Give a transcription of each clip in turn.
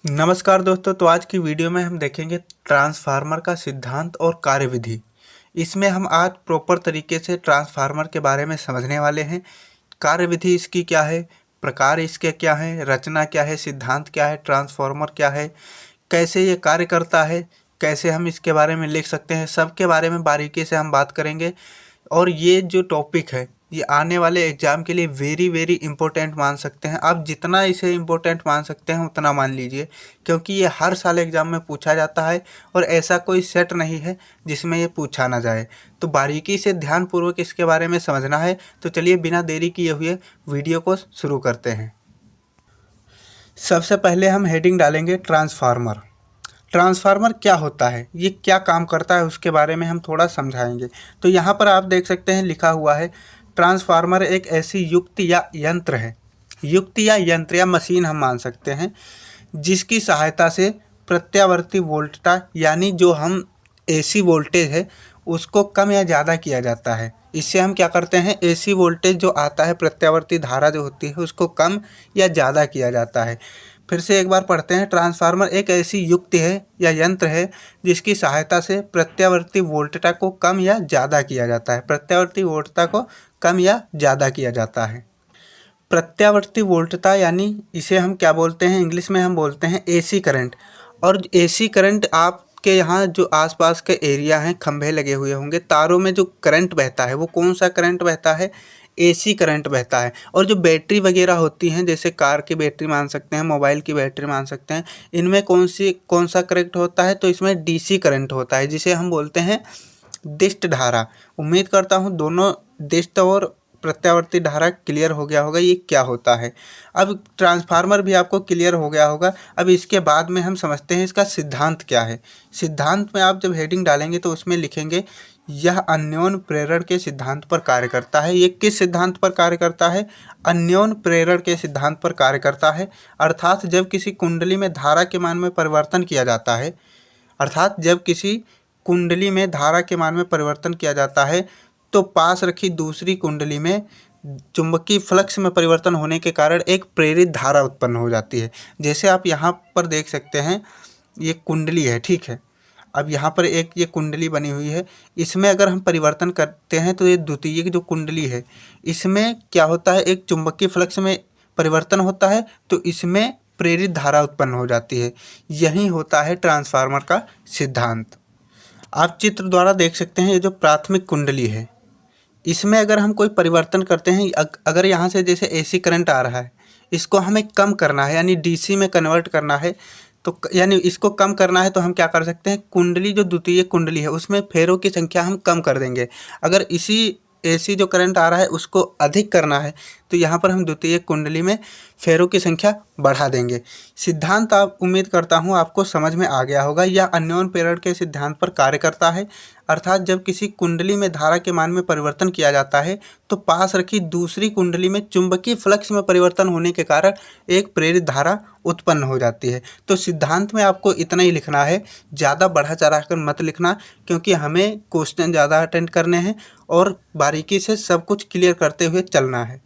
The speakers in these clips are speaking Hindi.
नमस्कार दोस्तों। तो आज की वीडियो में हम देखेंगे ट्रांसफार्मर का सिद्धांत और कार्यविधि। इसमें हम आज प्रॉपर तरीके से ट्रांसफार्मर के बारे में समझने वाले हैं। कार्यविधि इसकी क्या है, प्रकार इसके क्या हैं, रचना क्या है, सिद्धांत क्या है, ट्रांसफार्मर क्या है, कैसे ये कार्य करता है, कैसे हम इसके बारे में लिख सकते हैं, सब के बारे में बारीकी से हम बात करेंगे। और ये जो टॉपिक है ये आने वाले एग्ज़ाम के लिए वेरी इंपॉर्टेंट मान सकते हैं। आप जितना इसे इम्पोर्टेंट मान सकते हैं उतना मान लीजिए, क्योंकि ये हर साल एग्ज़ाम में पूछा जाता है और ऐसा कोई सेट नहीं है जिसमें ये पूछा ना जाए। तो बारीकी से ध्यानपूर्वक इसके बारे में समझना है। तो चलिए बिना देरी किए हुए वीडियो को शुरू करते हैं। सबसे पहले हम हेडिंग डालेंगे ट्रांसफार्मर। ट्रांसफार्मर क्या होता है, ये क्या काम करता है, उसके बारे में हम थोड़ा समझाएंगे। तो यहाँ पर आप देख सकते हैं लिखा हुआ है ट्रांसफार्मर एक ऐसी युक्ति या यंत्र है, युक्ति या यंत्र या मशीन हम मान सकते हैं, जिसकी सहायता से प्रत्यावर्ती वोल्टता यानी जो हम एसी वोल्टेज है उसको कम या ज़्यादा किया जाता है। इससे हम क्या करते हैं, एसी वोल्टेज जो आता है, प्रत्यावर्ती धारा जो होती है उसको कम या ज़्यादा किया जाता है। फिर से एक बार पढ़ते हैं। ट्रांसफार्मर एक ऐसी युक्ति है या यंत्र है जिसकी सहायता से प्रत्यावर्ती वोल्टता को कम या ज़्यादा किया जाता है। प्रत्यावर्ती वोल्टता को कम या ज़्यादा किया जाता है। प्रत्यावर्ती वोल्टता यानी इसे हम क्या बोलते हैं, इंग्लिश में हम बोलते हैं एसी करंट। और एसी करंट आपके यहाँ जो आसपास के एरिया हैं, खंभे लगे हुए होंगे, तारों में जो करंट बहता है वो कौन सा करंट बहता है, एसी करंट बहता है। और जो बैटरी वगैरह होती हैं, जैसे कार की बैटरी मान सकते हैं, मोबाइल की बैटरी मान सकते हैं, इनमें कौन सा करंट होता है, तो इसमें डीसी करंट होता है, जिसे हम बोलते हैं दिष्ट धारा। उम्मीद करता हूँ दोनों दिष्ट और प्रत्यावर्ती धारा क्लियर हो गया होगा ये क्या होता है। अब ट्रांसफार्मर भी आपको क्लियर हो गया होगा। अब इसके बाद में हम समझते हैं इसका सिद्धांत क्या है। सिद्धांत में आप जब हेडिंग डालेंगे तो उसमें लिखेंगे यह अन्योन प्रेरण के सिद्धांत पर कार्य करता है। ये किस सिद्धांत पर कार्य करता है, अन्योन प्रेरण के सिद्धांत पर कार्य करता है। अर्थात जब किसी कुंडली में धारा के मान में परिवर्तन किया जाता है, अर्थात जब किसी कुंडली में धारा के मान में परिवर्तन किया जाता है तो पास रखी दूसरी कुंडली में चुंबकीय फ्लक्स में परिवर्तन होने के कारण एक प्रेरित धारा उत्पन्न हो जाती है। जैसे आप यहाँ पर देख सकते हैं ये कुंडली है, ठीक है। अब यहाँ पर एक ये कुंडली बनी हुई है, इसमें अगर हम परिवर्तन करते हैं तो ये द्वितीयक जो कुंडली है इसमें क्या होता है, एक चुंबकीय फ्लक्स में परिवर्तन होता है तो इसमें प्रेरित धारा उत्पन्न हो जाती है। यही होता है ट्रांसफार्मर का सिद्धांत। आप चित्र द्वारा देख सकते हैं ये जो प्राथमिक कुंडली है इसमें अगर हम कोई परिवर्तन करते हैं, अगर यहाँ से जैसे एसी करंट आ रहा है इसको हमें कम करना है यानी डीसी में कन्वर्ट करना है, तो यानी इसको कम करना है तो हम क्या कर सकते हैं, कुंडली जो द्वितीय कुंडली है उसमें फेरों की संख्या हम कम कर देंगे। अगर इसी एसी जो करंट आ रहा है उसको अधिक करना है तो यहाँ पर हम द्वितीय कुंडली में फेरों की संख्या बढ़ा देंगे। सिद्धांत आप उम्मीद करता हूँ आपको समझ में आ गया होगा। यह अन्योन प्रेरण के सिद्धांत पर कार्य करता है। अर्थात जब किसी कुंडली में धारा के मान में परिवर्तन किया जाता है तो पास रखी दूसरी कुंडली में चुंबकीय फ्लक्स में परिवर्तन होने के कारण एक प्रेरित धारा उत्पन्न हो जाती है। तो सिद्धांत में आपको इतना ही लिखना है, ज़्यादा बढ़ा चढ़ा कर मत लिखना, क्योंकि हमें क्वेश्चन ज़्यादा अटेंड करने हैं और बारीकी से सब कुछ क्लियर करते हुए चलना है।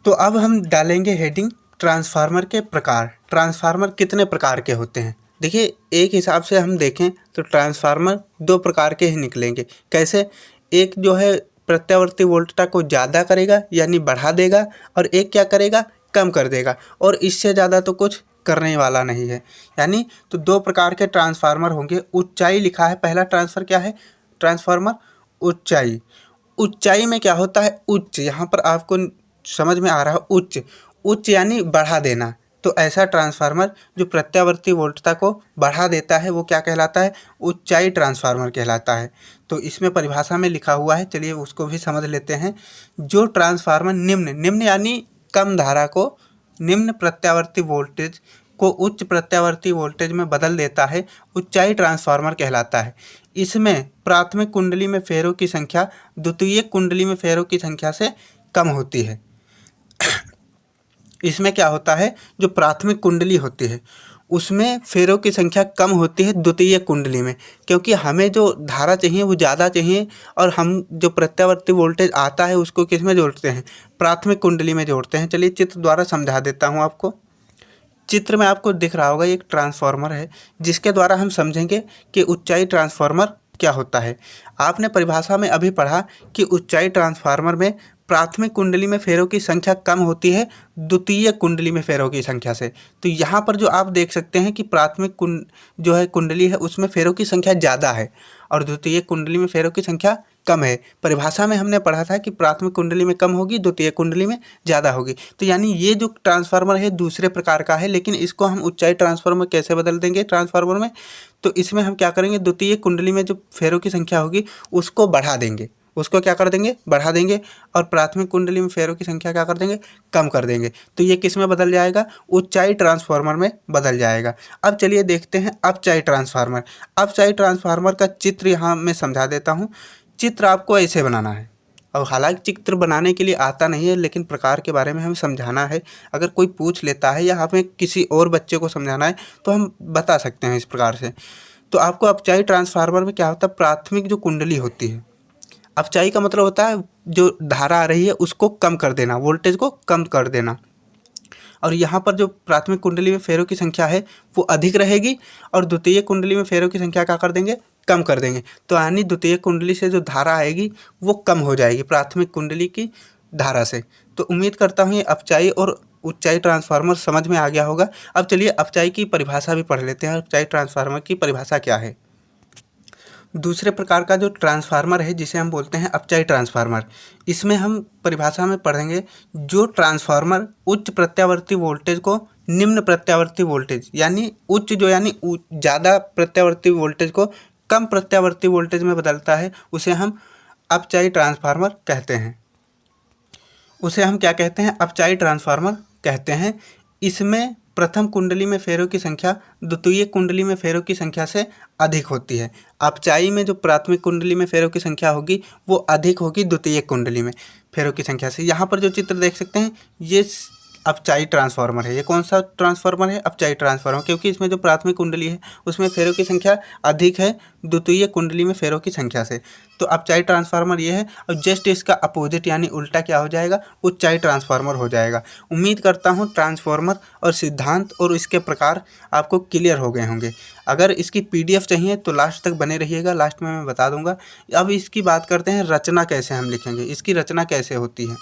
तो अब हम डालेंगे हेडिंग ट्रांसफार्मर के प्रकार। ट्रांसफार्मर कितने प्रकार के होते हैं, देखिए एक हिसाब से हम देखें तो ट्रांसफार्मर दो प्रकार के ही निकलेंगे। कैसे, एक जो है प्रत्यावर्ती वोल्टता को ज़्यादा करेगा यानी बढ़ा देगा, और एक क्या करेगा, कम कर देगा, और इससे ज़्यादा तो कुछ करने वाला नहीं है। यानी तो दो प्रकार के ट्रांसफार्मर होंगे। ऊंचाई लिखा है, पहला ट्रांसफर क्या है, ट्रांसफार्मर ऊंचाई। ऊंचाई में क्या होता है, उच्च, यहाँ पर आपको समझ में आ रहा है, उच्च, उच्च यानी बढ़ा देना। तो ऐसा ट्रांसफार्मर जो प्रत्यावर्ती वोल्टता को बढ़ा देता है वो क्या कहलाता है, ऊंचाई ट्रांसफार्मर कहलाता है। तो इसमें परिभाषा में लिखा हुआ है, चलिए उसको भी समझ लेते हैं। जो ट्रांसफार्मर निम्न यानी कम धारा को निम्न प्रत्यावर्ती वोल्टेज को उच्च प्रत्यावर्ती वोल्टेज में बदल देता है, ऊंचाई ट्रांसफार्मर कहलाता है। इसमें प्राथमिक कुंडली में फेरों की संख्या द्वितीयक कुंडली में फेरों की संख्या से कम होती है। इसमें क्या होता है, जो प्राथमिक कुंडली होती है उसमें फेरों की संख्या कम होती है द्वितीय कुंडली में, क्योंकि हमें जो धारा चाहिए वो ज़्यादा चाहिए, और हम जो प्रत्यावर्ती वोल्टेज आता है उसको किस में जोड़ते हैं, प्राथमिक कुंडली में जोड़ते हैं। चलिए चित्र द्वारा समझा देता हूँ आपको। चित्र में आपको दिख रहा होगा, एक ट्रांसफार्मर है जिसके द्वारा हम समझेंगे कि ऊंचाई ट्रांसफार्मर क्या होता है। आपने परिभाषा में अभी पढ़ा कि ऊंचाई ट्रांसफार्मर में प्राथमिक कुंडली में फेरों की संख्या कम होती है द्वितीय कुंडली में फेरों की संख्या से। तो यहाँ पर जो आप देख सकते हैं कि प्राथमिक जो है कुंडली है उसमें फेरों की संख्या ज़्यादा है और द्वितीय कुंडली में फेरों की संख्या कम है। परिभाषा में हमने पढ़ा था कि प्राथमिक कुंडली में कम होगी, द्वितीय कुंडली में ज़्यादा होगी। तो यानी ये जो ट्रांसफार्मर है दूसरे प्रकार का है, लेकिन इसको हम ऊंचाई ट्रांसफार्मर कैसे बदल देंगे ट्रांसफार्मर में, तो इसमें हम क्या करेंगे, द्वितीय कुंडली में जो फेरों की संख्या होगी उसको बढ़ा देंगे, उसको क्या कर देंगे, बढ़ा देंगे, और प्राथमिक कुंडली में फेरों की संख्या क्या कर देंगे, कम कर देंगे। तो ये किस में बदल जाएगा, ऊंचाई ट्रांसफार्मर में बदल जाएगा। अब चलिए देखते हैं अपचाई ट्रांसफार्मर। अपचाई ट्रांसफार्मर का चित्र यहाँ मैं समझा देता हूँ। चित्र आपको ऐसे बनाना है, और हालांकि चित्र बनाने के लिए आता नहीं है, लेकिन प्रकार के बारे में हमें समझाना है। अगर कोई पूछ लेता है या हमें किसी और बच्चे को समझाना है तो हम बता सकते हैं इस प्रकार से। तो आपको अपचाई ट्रांसफार्मर में क्या होता है, प्राथमिक जो कुंडली होती है, अपचाई का मतलब होता है जो धारा आ रही है उसको कम कर देना, वोल्टेज को कम कर देना। और यहाँ पर जो प्राथमिक कुंडली में फेरों की संख्या है वो अधिक रहेगी और द्वितीय कुंडली में फेरों की संख्या क्या कर देंगे, कम कर देंगे। तो यानी द्वितीय कुंडली से जो धारा आएगी वो कम हो जाएगी प्राथमिक कुंडली की धारा से। तो उम्मीद करता हूँ ये अपचाई और ऊंचाई ट्रांसफार्मर समझ में आ गया होगा। अब चलिए अपचाई की परिभाषा भी पढ़ लेते हैं, अपचाई ट्रांसफार्मर की परिभाषा क्या है। दूसरे प्रकार का जो ट्रांसफार्मर है जिसे हम बोलते हैं अपचाई ट्रांसफार्मर, इसमें हम परिभाषा में पढ़ेंगे जो ट्रांसफार्मर उच्च प्रत्यावर्ती वोल्टेज को निम्न प्रत्यावर्ती वोल्टेज, यानी उच्च जो यानी ज़्यादा प्रत्यावर्ती वोल्टेज को कम प्रत्यावर्ती वोल्टेज में बदलता है, उसे हम अपचाई ट्रांसफार्मर कहते हैं। उसे हम क्या कहते हैं, अपचाई ट्रांसफार्मर कहते हैं। इसमें प्रथम कुंडली में फेरों की संख्या द्वितीय कुंडली में फेरों की संख्या से अधिक होती है। अपचाई में जो प्राथमिक कुंडली में फेरों की संख्या होगी वो अधिक होगी द्वितीय कुंडली में फेरों की संख्या से। यहाँ पर जो चित्र देख सकते हैं ये अपचाई ट्रांसफार्मर है। ये कौन सा ट्रांसफार्मर है, अपचाई ट्रांसफार्मर, क्योंकि इसमें जो प्राथमिक कुंडली है उसमें फेरों की संख्या अधिक है द्वितीय कुंडली में फेरों की संख्या से। तो अपचाई ट्रांसफार्मर ये है, और जस्ट इसका अपोजिट यानी उल्टा क्या हो जाएगा, उच्चाई ट्रांसफार्मर हो जाएगा। उम्मीद करता हूँ ट्रांसफार्मर और सिद्धांत और इसके प्रकार आपको क्लियर हो गए होंगे। अगर इसकी PDF चाहिए तो लास्ट तक बने रहिएगा, लास्ट में मैं बता दूंगा। अब इसकी बात करते हैं, रचना कैसे हम लिखेंगे, इसकी रचना कैसे होती है।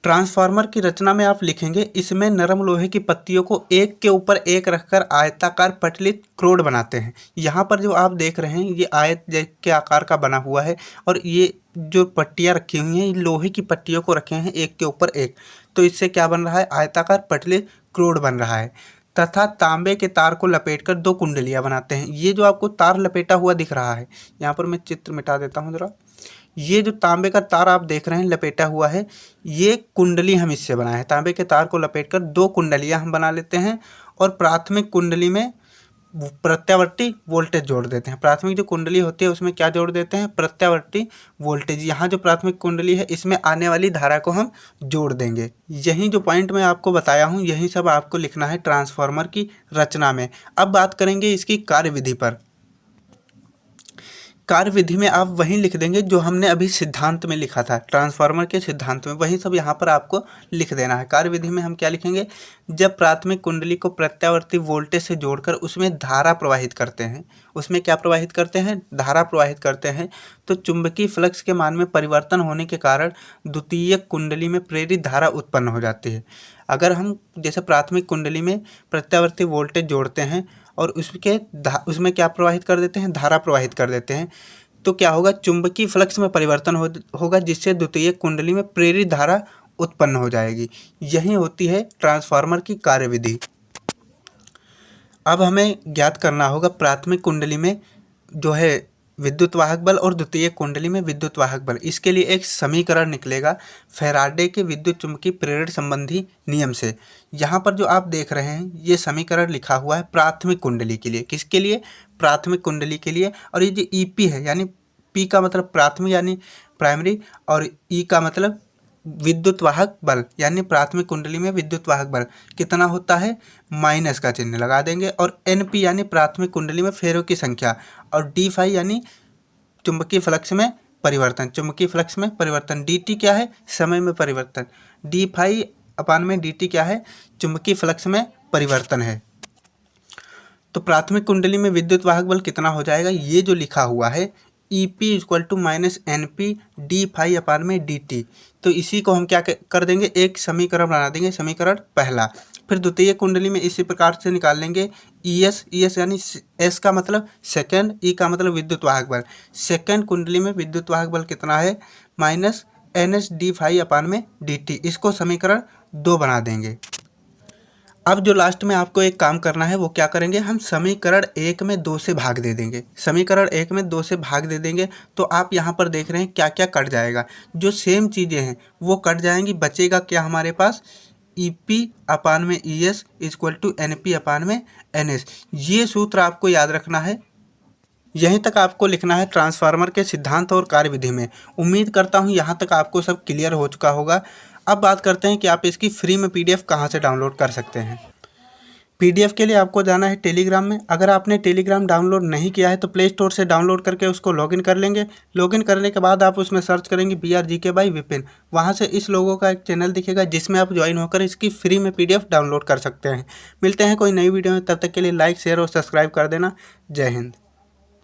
ट्रांसफार्मर की रचना में आप लिखेंगे, इसमें नरम लोहे की पत्तियों को एक के ऊपर एक रखकर आयताकार पटलित क्रोड बनाते हैं। यहाँ पर जो आप देख रहे हैं ये आयत के आकार का बना हुआ है, और ये जो पट्टियाँ रखी हुई हैं ये लोहे की पट्टियों को रखे हैं एक के ऊपर एक। तो इससे क्या बन रहा है, आयताकार पटलित क्रोड बन रहा है। तथा तांबे के तार को लपेटकर दो कुंडलियाँ बनाते हैं। ये जो आपको तार लपेटा हुआ दिख रहा है, यहाँ पर मैं चित्र मिटा देता हूँ ज़रा। ये जो तांबे का तार आप देख रहे हैं लपेटा हुआ है, ये कुंडली हम इससे बनाए हैं। तांबे के तार को लपेटकर दो कुंडलियां हम बना लेते हैं, और प्राथमिक कुंडली में प्रत्यावर्ती वोल्टेज जोड़ देते हैं। प्राथमिक जो कुंडली होती है उसमें क्या जोड़ देते हैं, प्रत्यावर्ती वोल्टेज। यहाँ जो प्राथमिक कुंडली है इसमें आने वाली धारा को हम जोड़ देंगे। यही जो पॉइंट मैं आपको बताया हूँ यही सब आपको लिखना है ट्रांसफार्मर की रचना में। अब बात करेंगे इसकी कार्यविधि पर। कार्यविधि में आप वहीं लिख देंगे जो हमने अभी सिद्धांत में लिखा था, ट्रांसफार्मर के सिद्धांत में, वही सब यहाँ पर आपको लिख देना है। कार्यविधि में हम क्या लिखेंगे, जब प्राथमिक कुंडली को प्रत्यावर्ती वोल्टेज से जोड़कर उसमें धारा प्रवाहित करते हैं, उसमें क्या प्रवाहित करते हैं, धारा प्रवाहित करते हैं, तो चुंबकीय फ्लक्स के मान में परिवर्तन होने के कारण द्वितीय कुंडली में प्रेरित धारा उत्पन्न हो जाती है। अगर हम जैसे प्राथमिक कुंडली में प्रत्यावर्ती वोल्टेज जोड़ते हैं और उसमें क्या प्रवाहित कर देते हैं, धारा प्रवाहित कर देते हैं, तो क्या होगा, चुंबकीय फ्लक्स में परिवर्तन होगा, जिससे द्वितीय कुंडली में प्रेरित धारा उत्पन्न हो जाएगी। यही होती है ट्रांसफार्मर की कार्यविधि। अब हमें ज्ञात करना होगा प्राथमिक कुंडली में जो है विद्युत वाहक बल और द्वितीय कुंडली में विद्युत वाहक बल। इसके लिए एक समीकरण निकलेगा फैराडे के विद्युत चुम्बकीय प्रेरण संबंधी नियम से। यहाँ पर जो आप देख रहे हैं ये समीकरण लिखा हुआ है प्राथमिक कुंडली के लिए। किसके लिए, प्राथमिक कुंडली के लिए। और ये जो EP है, यानी P का मतलब प्राथमिक यानी प्राइमरी, और E का मतलब विद्युत वाहक बल, यानी प्राथमिक कुंडली में विद्युत वाहक बल कितना होता है, माइनस का चिन्ह लगा देंगे। और NP यानी प्राथमिक कुंडली में फेरों की संख्या, और D फाई यानी चुंबकीय फ्लक्स में परिवर्तन, चुंबकीय फ्लक्स में परिवर्तन। DT क्या है, समय में परिवर्तन। D फाई अपान में DT क्या है, चुंबकीय फ्लक्स में परिवर्तन है। तो प्राथमिक कुंडली में विद्युत वाहक बल कितना हो जाएगा, ये जो लिखा हुआ है EP equal to minus NP d phi upon में DT। तो इसी को हम क्या कर देंगे, एक समीकरण बना देंगे, समीकरण पहला। फिर द्वितीय कुंडली में इसी प्रकार से निकाल लेंगे ES यानी S का मतलब सेकंड, E का मतलब विद्युत वाहक बल। सेकंड कुंडली में विद्युत वाहक बल कितना है, minus NS D phi upon में DT। इसको समीकरण 2 बना देंगे। अब जो लास्ट में आपको एक काम करना है वो क्या करेंगे, हम समीकरण 1 में 2 से भाग दे देंगे। समीकरण 1 में 2 से भाग दे देंगे तो आप यहाँ पर देख रहे हैं क्या क्या कट जाएगा, जो सेम चीज़ें हैं वो कट जाएंगी। बचेगा क्या हमारे पास, EP अपान में ES इक्वल टू NP अपान में NS। ये सूत्र आपको याद रखना है। यहीं तक आपको लिखना है ट्रांसफार्मर के सिद्धांत और कार्यविधि में। उम्मीद करता हूँ यहाँ तक आपको सब क्लियर हो चुका होगा। अब बात करते हैं कि आप इसकी फ्री में PDF कहाँ से डाउनलोड कर सकते हैं। PDF के लिए आपको जाना है टेलीग्राम में। अगर आपने टेलीग्राम डाउनलोड नहीं किया है तो प्ले स्टोर से डाउनलोड करके उसको लॉगिन कर लेंगे। लॉगिन करने के बाद आप उसमें सर्च करेंगे BRGK बाई विपिन। वहाँ से इस लोगों का एक चैनल दिखेगा जिसमें आप ज्वाइन होकर इसकी फ्री में PDF डाउनलोड कर सकते हैं। मिलते हैं कोई नई वीडियो में, तब तक के लिए लाइक शेयर और सब्सक्राइब कर देना। जय हिंद।